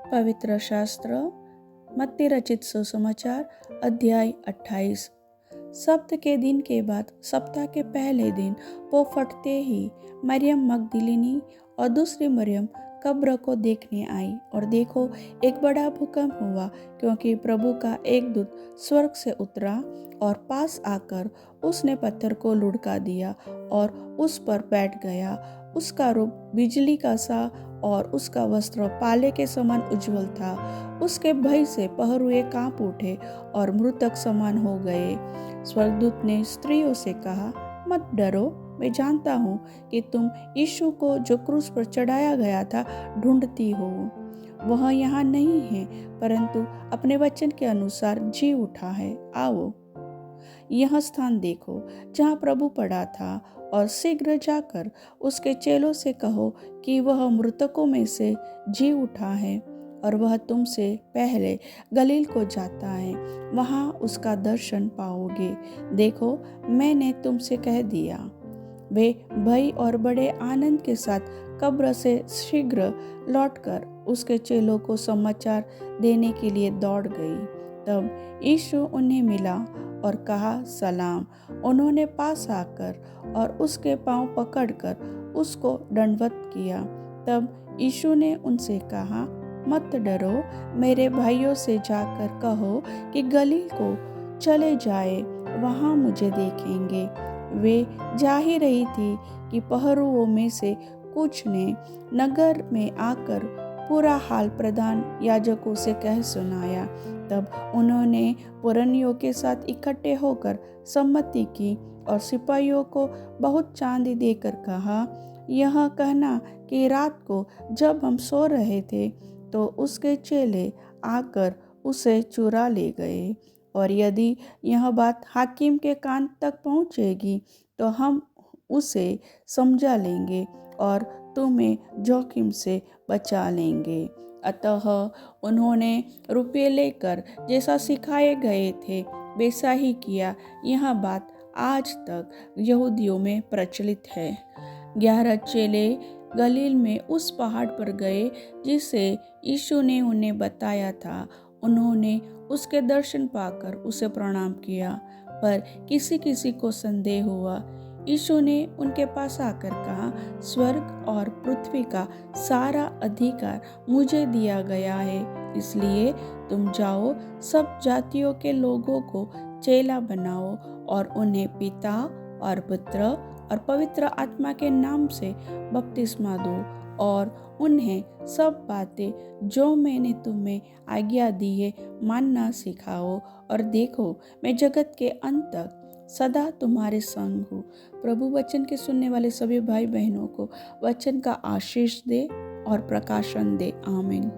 पवित्र शास्त्र मत्ती रचित सुसमाचार अध्याय 28। सप्त के दिन के बाद सप्ताह के पहले दिन वो फटते ही मरियम मगदलिनी और दूसरी मरियम कब्र को देखने आई, और देखो एक बड़ा भूकंप हुआ, क्योंकि प्रभु का एक दूत स्वर्ग से उतरा और पास आकर उसने पत्थर को लुढ़का दिया और उस पर बैठ गया। उसका रूप बिजली का सा और उसका वस्त्र पाले के समान उज्जवल था। उसके भय से पहरुए कांप उठे और मृतक समान हो गए। स्वर्गदूत ने स्त्रियों से कहा, मत डरो, मैं जानता हूँ कि तुम यीशु को जो क्रूस पर चढ़ाया गया था ढूंढती हो। वह यहाँ नहीं है, परंतु अपने वचन के अनुसार जी उठा है। आओ, यह स्थान देखो जहाँ प्रभु पड़ा था, और शीघ्र जाकर उसके चेलों से कहो कि वह मृतकों में से जी उठा है, और वह तुमसे पहले गलील को जाता है, वहाँ उसका दर्शन पाओगे। देखो, मैंने तुमसे कह दिया। वे भय और बड़े आनंद के साथ कब्र से शीघ्र लौटकर उसके चेलों को समाचार देने के लिए दौड़ गई। तब यीशु उन्हें मिला और कहा, सलाम। उन्होंने पास आकर और उसके पांव पकड़कर उसको दंडवत किया। तब यीशु ने उनसे कहा, मत डरो, मेरे भाइयों से जाकर कहो कि गलील को चले जाए, वहाँ मुझे देखेंगे। वे जा ही रही थी कि पहरुओं में से कुछ ने नगर में आकर पूरा हाल प्रधान याजकों से कह सुनाया। तब उन्होंने पुरनियों के साथ इकट्ठे होकर सम्मति की और सिपाहियों को बहुत चांदी देकर कहा, यह कहना कि रात को जब हम सो रहे थे तो उसके चेले आकर उसे चुरा ले गए, और यदि यह बात हाकिम के कान तक पहुँचेगी तो हम उसे समझा लेंगे और तुम्हें जोखिम से बचा लेंगे। अतः उन्होंने रुपये लेकर जैसा सिखाए गए थे वैसा ही किया। यह बात आज तक यहूदियों में प्रचलित है। 11 चेले गलील में उस पहाड़ पर गए जिसे यीशु ने उन्हें बताया था। उन्होंने उसके दर्शन पाकर उसे प्रणाम किया, पर किसी किसी को संदेह हुआ। यीशु ने उनके पास आकर कहा, स्वर्ग और पृथ्वी का सारा अधिकार मुझे दिया गया है, इसलिए तुम जाओ, सब जातियों के लोगों को चेला बनाओ और उन्हें पिता और पुत्र और पवित्र आत्मा के नाम से बपतिस्मा दो, और उन्हें सब बातें जो मैंने तुम्हें आज्ञा दी है मानना सिखाओ। और देखो, मैं जगत के अंत तक सदा तुम्हारे संग हूँ। प्रभु वचन के सुनने वाले सभी भाई बहनों को वचन का आशीष दे और प्रकाशन दे। आमीन।